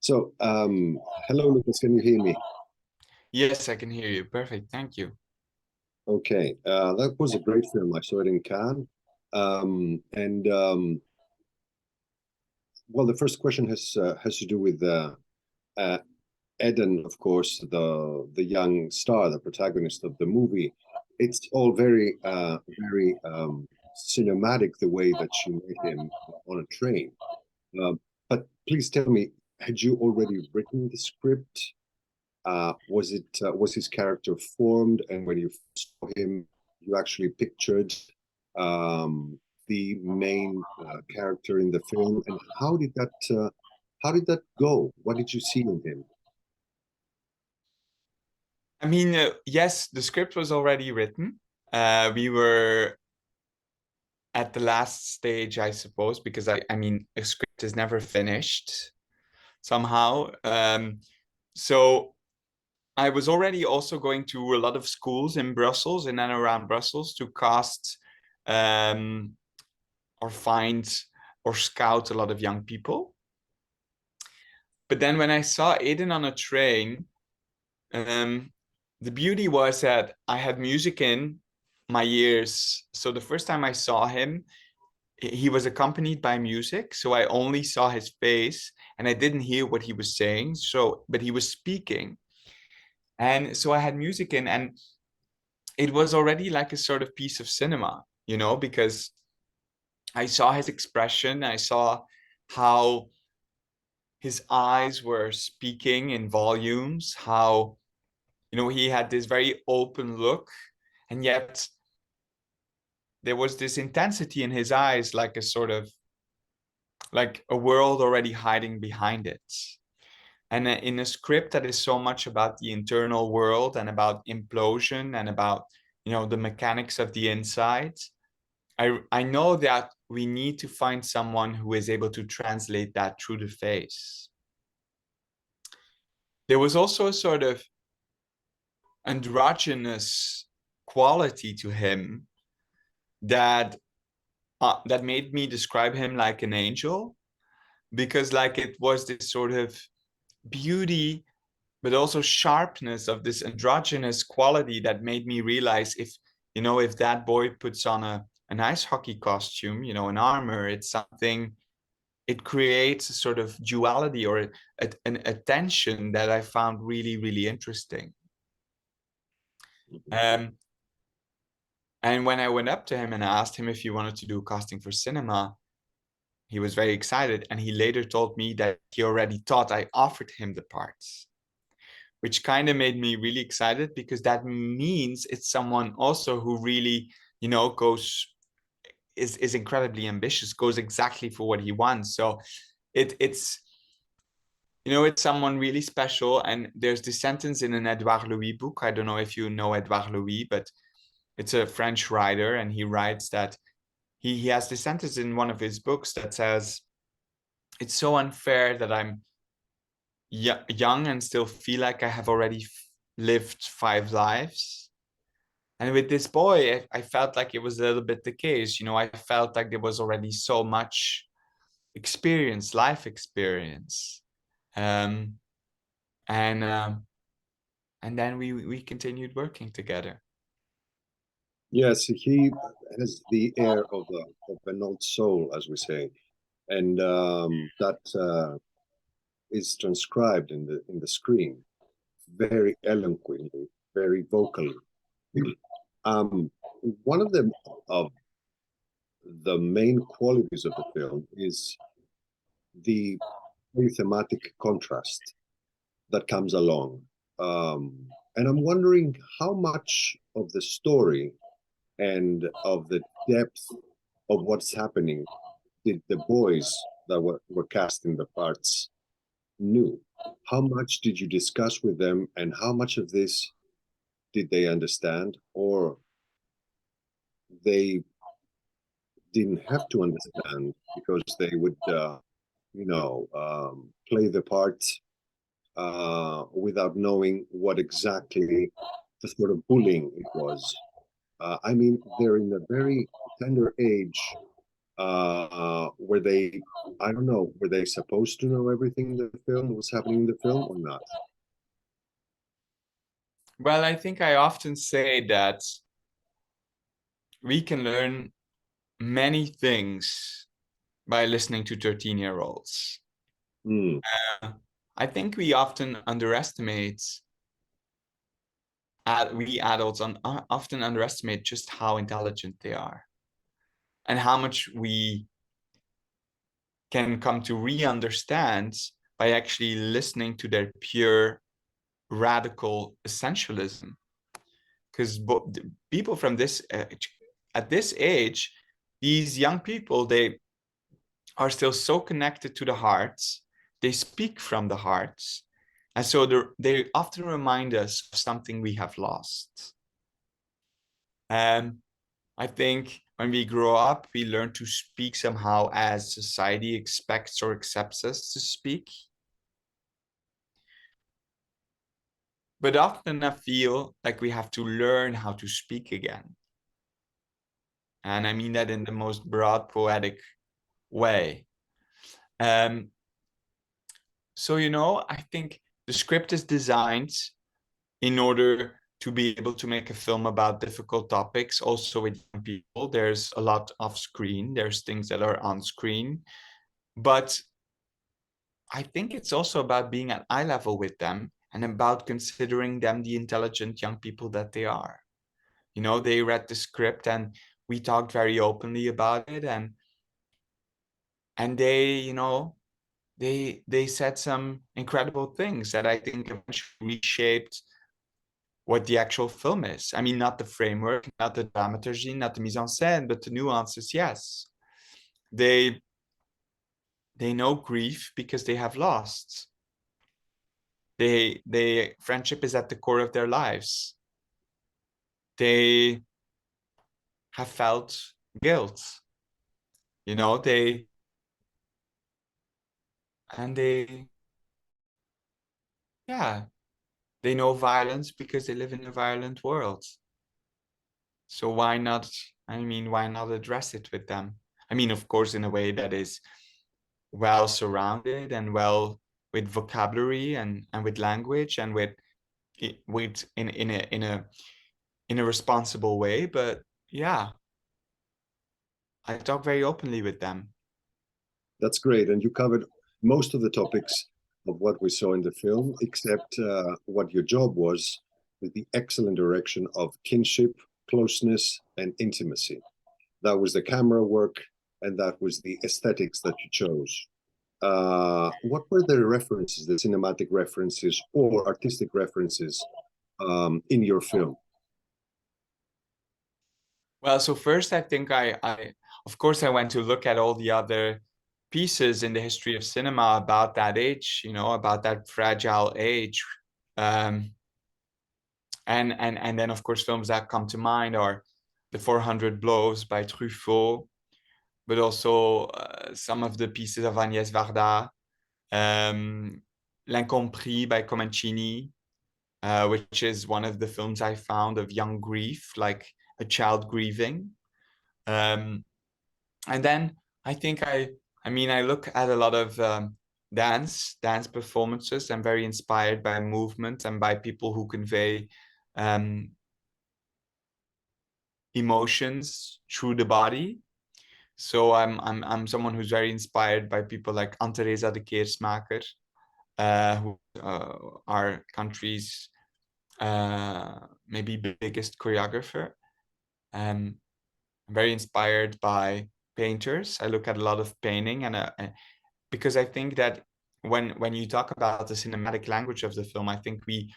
So, hello, Lucas. Can you hear me? Yes, I can hear you. Perfect. Thank you. Okay, that was a great film. I saw it in Cannes. Well, the first question has to do with uh, Eden, of course, the young star, the protagonist of the movie. It's all very cinematic the way that she met him on a train. But please tell me, had you already written the script? Was his character formed, and when you saw him, you actually pictured um, the main character in the film, and how did that go? What did you see in him? I mean, yes, the script was already written. We were at the last stage, I suppose, because I mean, a script is never finished somehow. So I was already also going to a lot of schools in Brussels, in and around Brussels, to cast or find or scout a lot of young people. But then when I saw Aiden on a train, the beauty was that I had music in my ears. So the first time I saw him, he was accompanied by music. So I only saw his face and I didn't hear what he was saying. But he was speaking. And so I had music in, and it was already like a sort of piece of cinema, because I saw his expression. I saw how his eyes were speaking in volumes, how he had this very open look, and yet there was this intensity in his eyes, like a sort of like a world already hiding behind it. And in a script that is so much about the internal world and about implosion and about the mechanics of the inside, I know that we need to find someone who is able to translate that through the face. There was also a sort of androgynous quality to him that made me describe him like an angel, because like it was this sort of beauty but also sharpness of this androgynous quality that made me realize if that boy puts on an ice hockey costume, an armor, it creates a sort of duality or a tension that I found really, really interesting. And when I went up to him and asked him if he wanted to do casting for cinema, he was very excited. And he later told me that he already thought I offered him the parts, which kind of made me really excited, because that means it's someone also who really, is incredibly ambitious, goes exactly for what he wants. So it's someone really special. And there's this sentence in an Edouard Louis book. I don't know if you know Edouard Louis, but it's a French writer, and he writes that he has this sentence in one of his books that says, "It's so unfair that I'm young and still feel like I have already lived 5 lives." And with this boy, I felt like it was a little bit the case. I felt like there was already so much experience, life experience. Um, and then we continued working together. Yes, he has the air of an old soul, as we say, and that is transcribed in the screen very eloquently, very vocally. Um, One of the main qualities of the film is the very thematic contrast that comes along. And I'm wondering how much of the story and of the depth of what's happening did the boys that were casting the parts knew? How much did you discuss with them, and how much of this did they understand, or they didn't have to understand because they would, play the part without knowing what exactly the sort of bullying it was. I mean, they're in a very tender age Were they, I don't know, were they supposed to know everything in the film, what's happening in the film, or not? Well, I think I often say that we can learn many things by listening to 13-year-olds. Mm. I think we often underestimate, we adults often underestimate just how intelligent they are and how much we can come to re-understand by actually listening to their pure radical essentialism. Because people from this at this age, these young people, they are still so connected to the hearts. They speak from the hearts. And so they often remind us of something we have lost. And I think when we grow up, we learn to speak somehow as society expects or accepts us to speak. But often I feel like we have to learn how to speak again. And I mean that in the most broad, poetic way. So, I think the script is designed in order to be able to make a film about difficult topics, also with young people. There's a lot off screen. There's things that are on screen. But I think it's also about being at eye level with them and about considering them the intelligent young people that they are. They read the script and we talked very openly about it. And they, they said some incredible things that I think eventually reshaped what the actual film is. I mean, not the framework, not the dramaturgy, not the mise en scène, but the nuances, yes. They know grief because they have lost. Friendship is at the core of their lives. They have felt guilt. They know violence because they live in a violent world. So why not address it with them? I mean, of course, in a way that is well surrounded and well with vocabulary and with language and with in a responsible way. But yeah, I talk very openly with them. That's great. And you covered most of the topics of what we saw in the film, except what your job was with the excellent direction of kinship, closeness, and intimacy. That was the camera work, and that was the aesthetics that you chose. What were the references, the cinematic references or artistic references in your film? Well, so first I think of course, I went to look at all the other pieces in the history of cinema about that age, about that fragile age. And then, of course, films that come to mind are The 400 Blows by Truffaut, but also some of the pieces of Agnès Varda, L'Incompris by Comencini, which is one of the films I found of young grief, like a child grieving. And then I think I look at a lot of dance performances. I'm very inspired by movement and by people who convey emotions through the body. So I'm someone who's very inspired by people like Anne-Theresa de Keersmaker, who our country's maybe biggest choreographer. I'm very inspired by painters. I look at a lot of painting, and because I think that when you talk about the cinematic language of the film, I think we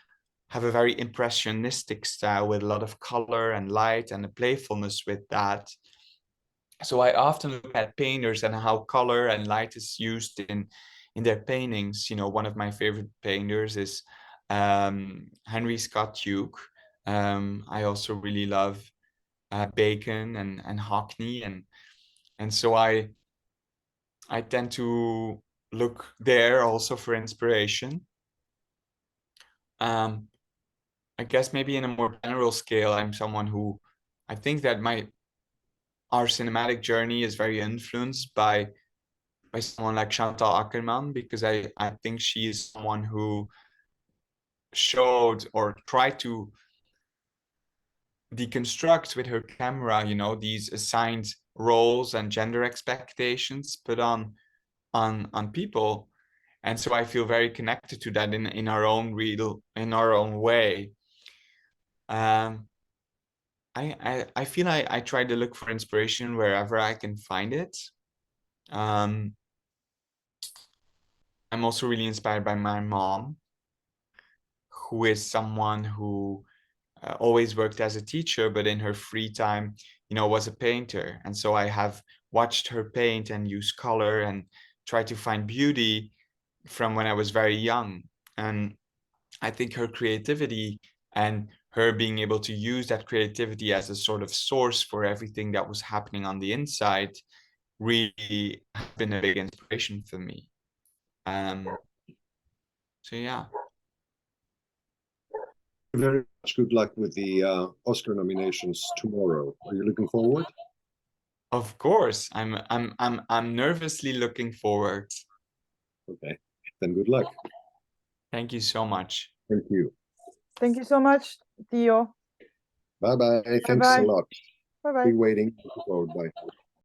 have a very impressionistic style with a lot of color and light and a playfulness with that. So I often look at painters and how color and light is used in their paintings. One of my favorite painters is Henry Scott Hugh. I also really love Bacon and Hockney, and so I tend to look there also for inspiration. I guess maybe in a more general scale, I'm someone who I think that our cinematic journey is very influenced by someone like Chantal Akerman, because I think she is someone who showed or tried to deconstruct with her camera, you know, these assigned roles and gender expectations put on people. And so I feel very connected to that in our own way. I feel I try to look for inspiration wherever I can find it. I'm also really inspired by my mom, who is someone who always worked as a teacher, but in her free time, you know, was a painter. And so I have watched her paint and use color and try to find beauty from when I was very young. And I think her creativity and her being able to use that creativity as a sort of source for everything that was happening on the inside really has been a big inspiration for me. So yeah. Very much good luck with the Oscar nominations tomorrow. Are you looking forward? Of course, I'm nervously looking forward. Okay, then good luck. Thank you so much. Thank you. Thank you so much, Theo. Bye bye. Thanks Bye-bye. a lot. Bye bye. Be waiting. Looking forward. Bye.